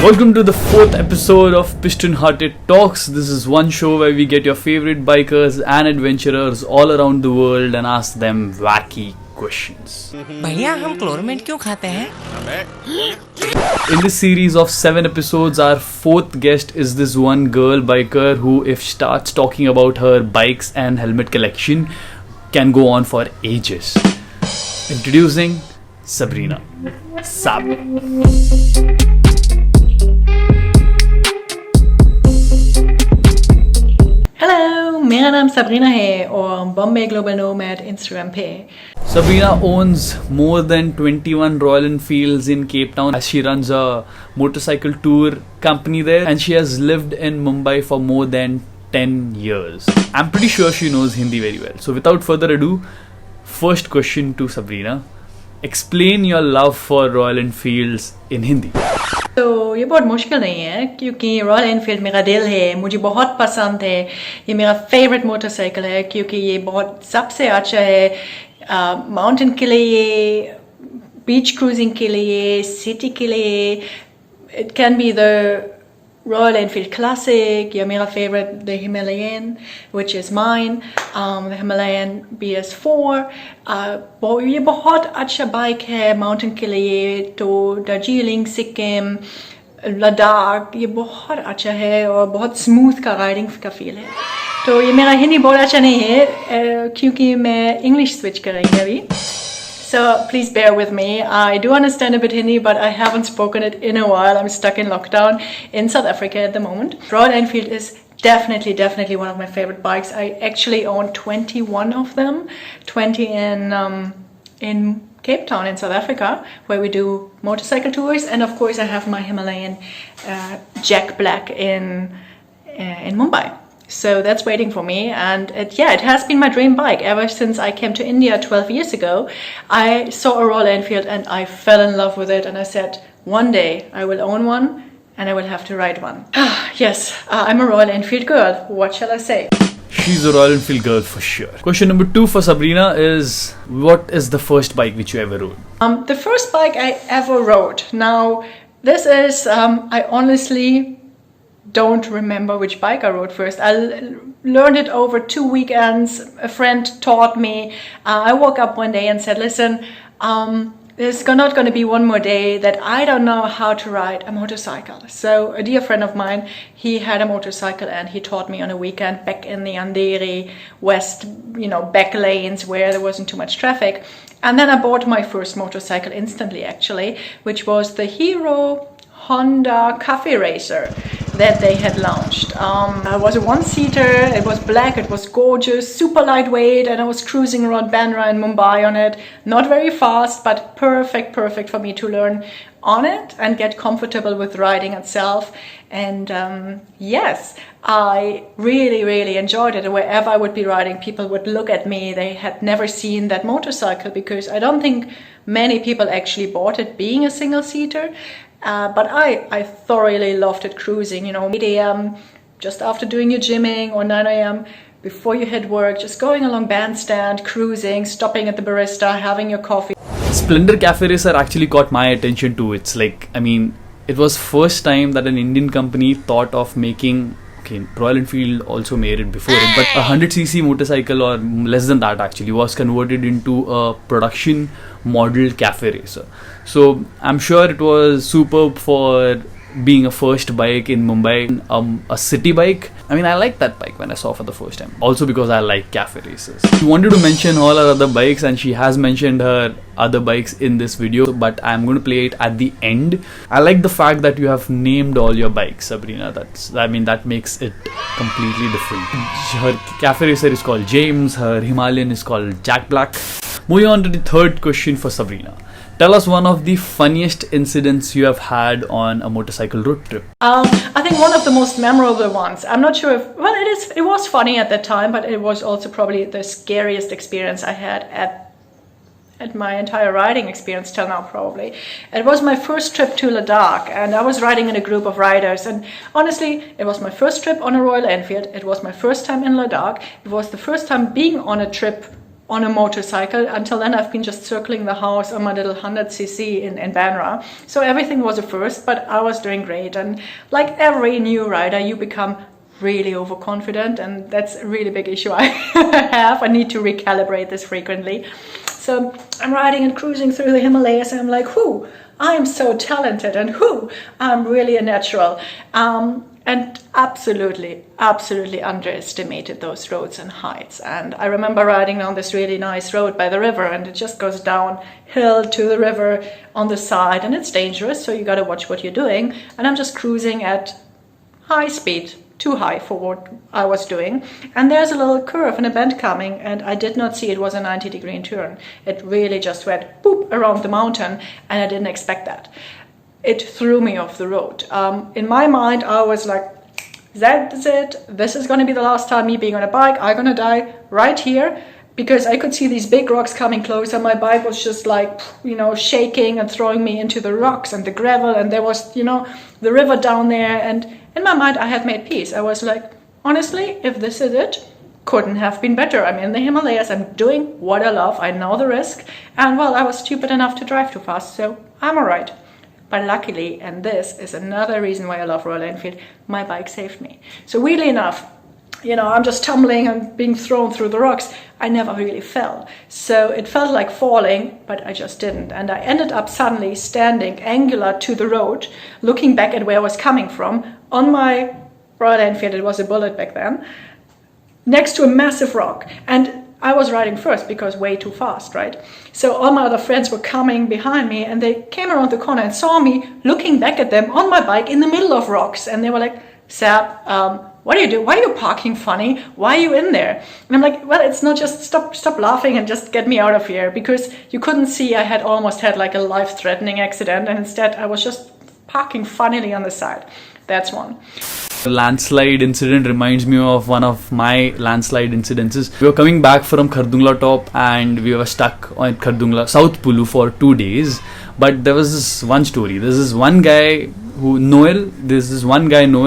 Welcome to the 4th episode of PISTONHEARTED Talks. This is one show where we get your favorite bikers and adventurers all around the world and ask them wacky questions. भैया हम क्लोरमेट क्यों खाते हैं? In this series of 7 episodes, our 4th guest is this one girl biker who, if she starts talking about her bikes and helmet collection, can go on for ages. Introducing SABRINA. Sab. Hello, मेरा नाम Sabrina है और Bombay global nomad Instagram पे. SABRINA owns more than 21 Royal Enfields in Cape Town as she runs a motorcycle tour company there, and she has lived in Mumbai for more than 10 years. I'm pretty sure she knows Hindi very well. So without further ado, first question to SABRINA. Explain your love for Royal Enfields in Hindi. तो ये बहुत मुश्किल नहीं है क्योंकि royal Enfield मेरा दिल है, मुझे बहुत पसंद है. ये मेरा फेवरेट मोटरसाइकिल है क्योंकि ये बहुत सबसे अच्छा है माउंटेन के लिए, बीच क्रूजिंग के लिए, सिटी के लिए. It can be the Royal Enfield Classic, या मेरा favorite the Himalayan, which is mine, the Himalayan BS4. ये बहुत अच्छा बाइक है माउंटेन के लिए. तो दार्जिलिंग, सिक्किम, लद्दाख ये बहुत अच्छा है और बहुत स्मूथ का राइडिंग का फील है. तो ये मेरा हिंदी बहुत अच्छा नहीं है क्योंकि मैं इंग्लिश स्विच करेंगे अभी. So please bear with me. I do understand a bit Hindi, but I haven't spoken it in a while. I'm stuck in lockdown in South Africa at the moment. Royal Enfield is definitely one of my favorite bikes. I actually own 21 of them, 20 in Cape Town in South Africa, where we do motorcycle tours, and of course I have my Himalayan Jack Black in Mumbai. So that's waiting for me, and it has been my dream bike ever since I came to India 12 years ago. I saw a Royal Enfield and I fell in love with it, and I said one day I will own one and I will have to ride one. Yes, I'm a Royal Enfield girl. What shall I say? She's a Royal Enfield girl for sure. Question number 2 for SABRINA is, what is the first bike which you ever rode? The first bike I ever rode. Now, this is, I honestly don't remember which bike I rode first. I learned it over 2 weekends. A friend taught me. I woke up one day and said, listen, there's not going to be one more day that I don't know how to ride a motorcycle. So a dear friend of mine, he had a motorcycle and he taught me on a weekend back in the Andheri West, back lanes where there wasn't too much traffic. And then I bought my first motorcycle instantly, actually, which was the Hero Honda Cafe Racer that they had launched. It was a one-seater, it was black, it was gorgeous, super lightweight, and I was cruising around Bandra in Mumbai on it. Not very fast, but perfect for me to learn on it and get comfortable with riding itself. And yes, I really enjoyed it. Wherever I would be riding, people would look at me. They had never seen that motorcycle because I don't think many people actually bought it being a single-seater. But I thoroughly loved it cruising, 8 a.m. just after doing your gymming, or 9 a.m. before you hit work, just going along bandstand, cruising, stopping at the barista, having your coffee. Splendor Cafe Racer actually caught my attention too. It's like, it was first time that an Indian company thought of making, Royal Enfield also made it before it, but a 100cc motorcycle, or less than that actually, was converted into a production model cafe racer. So I'm sure it was superb for being a first bike in Mumbai, a city bike. I like that bike when I saw for the first time. Also because I like cafe races. She wanted to mention all her other bikes, and she has mentioned her other bikes in this video, but I'm going to play it at the end. I like the fact that you have named all your bikes, SABRINA. That makes it completely different. Her cafe racer is called James, her Himalayan is called Jack Black. Moving on to the third question for SABRINA. Tell us one of the funniest incidents you have had on a motorcycle road trip. I think one of the most memorable ones. I'm not sure if, it was funny at that time, but it was also probably the scariest experience I had at my entire riding experience till now, probably. It was my first trip to Ladakh, and I was riding in a group of riders, and honestly, it was my first trip on a Royal Enfield. It was my first time in Ladakh. It was the first time being on a trip on a motorcycle. Until then, I've been just circling the house on my little 100cc in Banra. So everything was a first, but I was doing great. And like every new rider, you become really overconfident, and that's a really big issue I have. I need to recalibrate this frequently. So I'm riding and cruising through the Himalayas, and I'm like, whoo, I'm so talented, and whoo, I'm really a natural. And absolutely underestimated those roads and heights. And I remember riding down this really nice road by the river, and it just goes downhill to the river on the side, and it's dangerous, so you got to watch what you're doing. And I'm just cruising at high speed, too high for what I was doing. And there's a little curve and a bend coming, and I did not see it was a 90-degree turn. It really just went boop around the mountain, and I didn't expect that. It threw me off the road. In my mind, I was like, that's it. This is going to be the last time me being on a bike. I'm going to die right here, because I could see these big rocks coming closer. My bike was just like, shaking and throwing me into the rocks and the gravel. And there was, the river down there. And in my mind, I had made peace. I was like, honestly, if this is it, couldn't have been better. I'm in the Himalayas. I'm doing what I love. I know the risk. And well, I was stupid enough to drive too fast, so I'm all right. But luckily, and this is another reason why I love Royal Enfield, my bike saved me. So weirdly enough, I'm just tumbling and being thrown through the rocks. I never really fell. So it felt like falling, but I just didn't. And I ended up suddenly standing angular to the road, looking back at where I was coming from, on my Royal Enfield, it was a Bullet back then, next to a massive rock. And I was riding first because way too fast, right? So all my other friends were coming behind me, and they came around the corner and saw me looking back at them on my bike in the middle of rocks. And they were like, Sab, what do you do? Why are you parking funny? Why are you in there? And I'm like, well, it's not just stop laughing and just get me out of here, because you couldn't see I had almost had like a life-threatening accident, and instead I was just parking funnily on the side. That's one. The landslide incident reminds me of one of my landslide incidences. We were coming back from Khardungla top, and we were stuck on Khardungla South Pulu for 2 days. But there was this one story. There's this one guy Noel,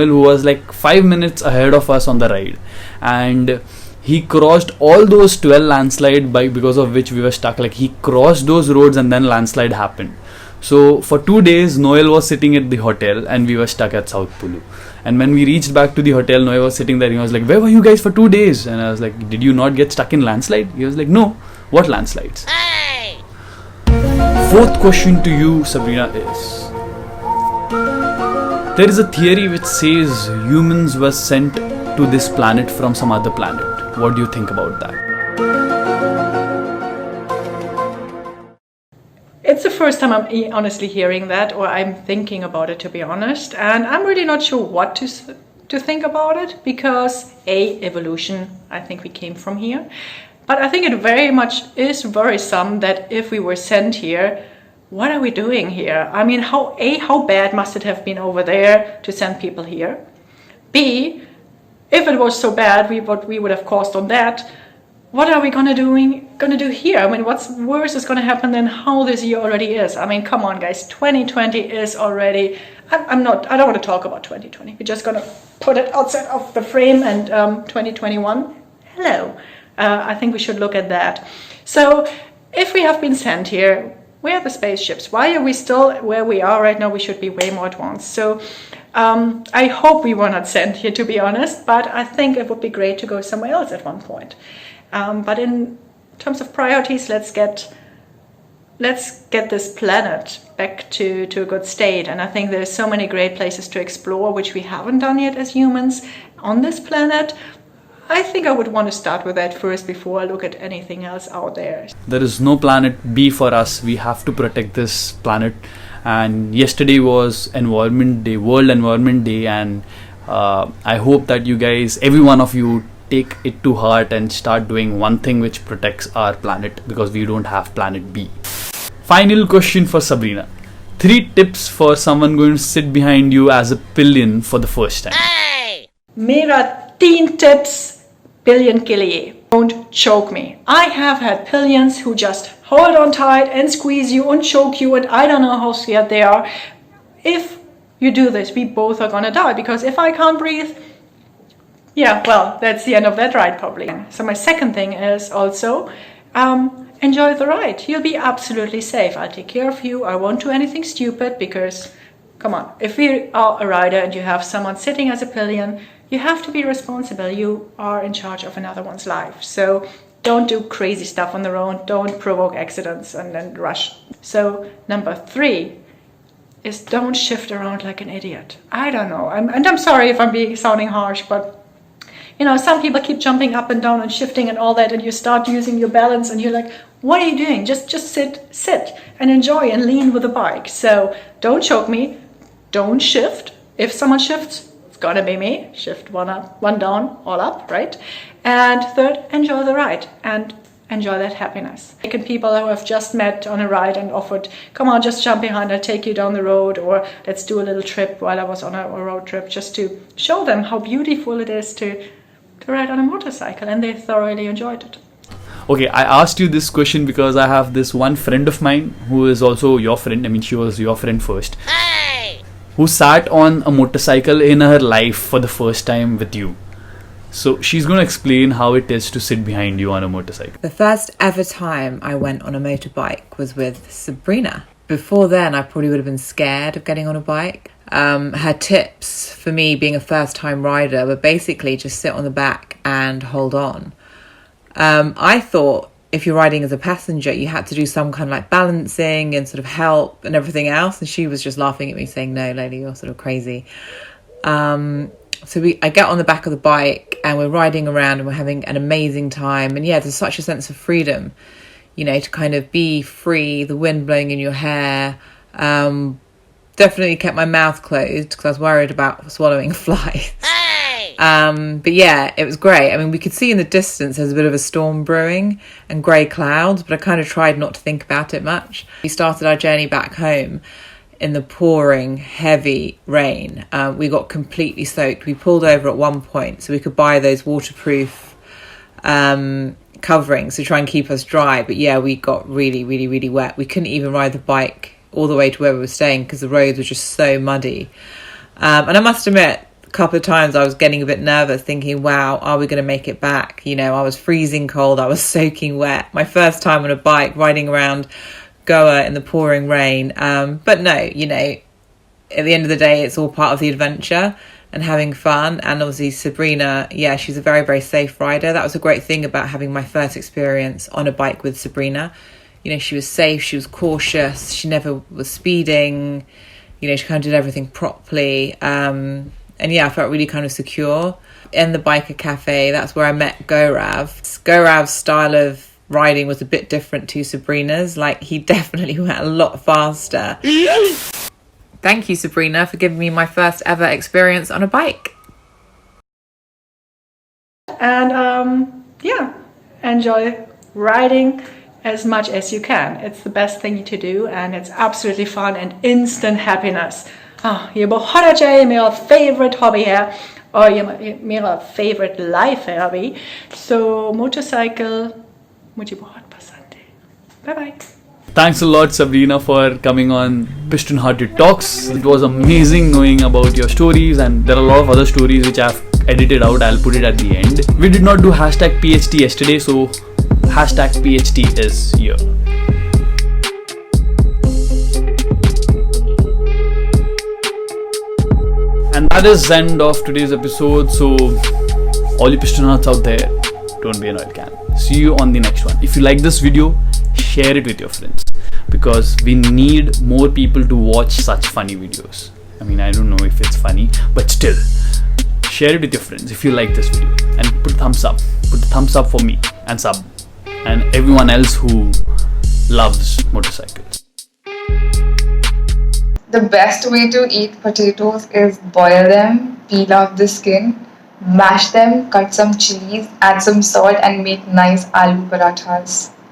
who was like 5 minutes ahead of us on the ride, and he crossed all those 12 landslide because of which we were stuck. Like, he crossed those roads, and then landslide happened. So for 2 days, Noel was sitting at the hotel, and we were stuck at South Pulu. And when we reached back to the hotel, Noel was sitting there, and he was like, where were you guys for 2 days? And I was like, did you not get stuck in landslide? He was like, no. What landslides? Hey! Fourth question to you, Sabrina, is, there is a theory which says humans were sent to this planet from some other planet. What do you think about that? It's the first time I'm honestly hearing that, or I'm thinking about it, to be honest. And I'm really not sure what to think about it, because evolution, I think we came from here. But I think it very much is worrisome that if we were sent here, what are we doing here? I mean, how bad must it have been over there to send people here? B, if it was so bad, what we would have caused on that, what are we gonna do here? I mean, what's worse is gonna happen than how this year already is? I mean, come on, guys, 2020 is already. I don't want to talk about 2020. We're just gonna put it outside of the frame, and 2021. Hello. I think we should look at that. So, if we have been sent here, where are the spaceships? Why are we still where we are right now? We should be way more advanced. So, I hope we were not sent here, to be honest. But I think it would be great to go somewhere else at one point. But in terms of priorities, let's get this planet back to a good state. And I think there's so many great places to explore, which we haven't done yet as humans on this planet. I think I would want to start with that first before I look at anything else out there. There is no planet B for us. We have to protect this planet. And yesterday was Environment Day, World Environment Day. And I hope that you guys, every one of you, take it to heart and start doing one thing which protects our planet, because we don't have planet B. Final question for Sabrina. 3 tips for someone going to sit behind you as a pillion for the first time. Hey! Mera 3 tips, pillion ke liye. Don't choke me. I have had pillions who just hold on tight and squeeze you and choke you, and I don't know how scared they are. If you do this, we both are gonna die, because if I can't breathe, yeah, well, that's the end of that ride probably. So my second thing is also, enjoy the ride. You'll be absolutely safe. I'll take care of you. I won't do anything stupid because, come on, if you are a rider and you have someone sitting as a pillion, you have to be responsible. You are in charge of another one's life. So don't do crazy stuff on the road. Don't provoke accidents and then rush. So number 3 is don't shift around like an idiot. I don't know. I'm sorry if I'm sounding harsh, but you know, some people keep jumping up and down and shifting and all that, and you start using your balance and you're like, what are you doing? Just sit and enjoy and lean with the bike. So don't choke me. Don't shift. If someone shifts, it's gonna be me. Shift one up, one down, all up, right? And third, enjoy the ride and enjoy that happiness. Taken people who have just met on a ride and offered, come on, just jump behind, I'll take you down the road, or let's do a little trip while I was on a road trip, just to show them how beautiful it is to ride on a motorcycle, and they thoroughly enjoyed it. Okay, I asked you this question because I have this one friend of mine who is also your friend. I mean, she was your friend first. Hey! Who sat on a motorcycle in her life for the first time with you. So she's going to explain how it is to sit behind you on a motorcycle. The first ever time I went on a motorbike was with Sabrina. Before then, I probably would have been scared of getting on a bike. Her tips for me being a first time rider were basically just sit on the back and hold on. I thought if you're riding as a passenger, you had to do some kind of like balancing and sort of help and everything else. And she was just laughing at me saying, no, Lady, you're sort of crazy. I get on the back of the bike and we're riding around and we're having an amazing time. And yeah, there's such a sense of freedom, you know, to kind of be free, the wind blowing in your hair. Definitely kept my mouth closed because I was worried about swallowing flies. Hey! But yeah, it was great. I mean, we could see in the distance there's a bit of a storm brewing and grey clouds, but I kind of tried not to think about it much. We started our journey back home in the pouring, heavy rain. We got completely soaked. We pulled over at one point so we could buy those waterproof coverings to try and keep us dry. But yeah, we got really, really, really wet. We couldn't even ride the bike all the way to where we were staying because the roads were just so muddy. And I must admit, a couple of times I was getting a bit nervous thinking, wow, are we going to make it back? You know, I was freezing cold. I was soaking wet. My first time on a bike riding around Goa in the pouring rain. But no, you know, at the end of the day, it's all part of the adventure and having fun. And obviously Sabrina, yeah, she's a very, very safe rider. That was a great thing about having my first experience on a bike with Sabrina. You know, she was safe, she was cautious, she never was speeding, you know, she kind of did everything properly. And yeah, I felt really kind of secure. In the biker cafe, that's where I met Gaurav. Gaurav's style of riding was a bit different to Sabrina's. Like, he definitely went a lot faster. Thank you, Sabrina, for giving me my first ever experience on a bike. And yeah, enjoy riding as much as you can. It's the best thing to do, and it's absolutely fun and instant happiness. ये बहुत अच्छा है, मेरा favorite hobby है और ये मेरा favorite life है अभी. So motorcycle मुझे बहुत पसंद है. Bye bye. Thanks a lot, Sabrina, for coming on PISTONHEARTED Talks. It was amazing knowing about your stories, and there are a lot of other stories which I've edited out. I'll put it at the end. We did not do hashtag PHT yesterday, so hashtag PHT is here. And that is the end of today's episode. So all you pistonhearts out there, don't be an oil can. See you on the next one. If you like this video, share it with your friends, because we need more people to watch such funny videos. I mean, I don't know if it's funny, but still, share it with your friends if you like this video, and put a thumbs up. Put a thumbs up for me and sub and everyone else who loves motorcycles. The best way to eat potatoes is boil them, peel off the skin, mash them, cut some chilies, add some salt and make nice aloo parathas.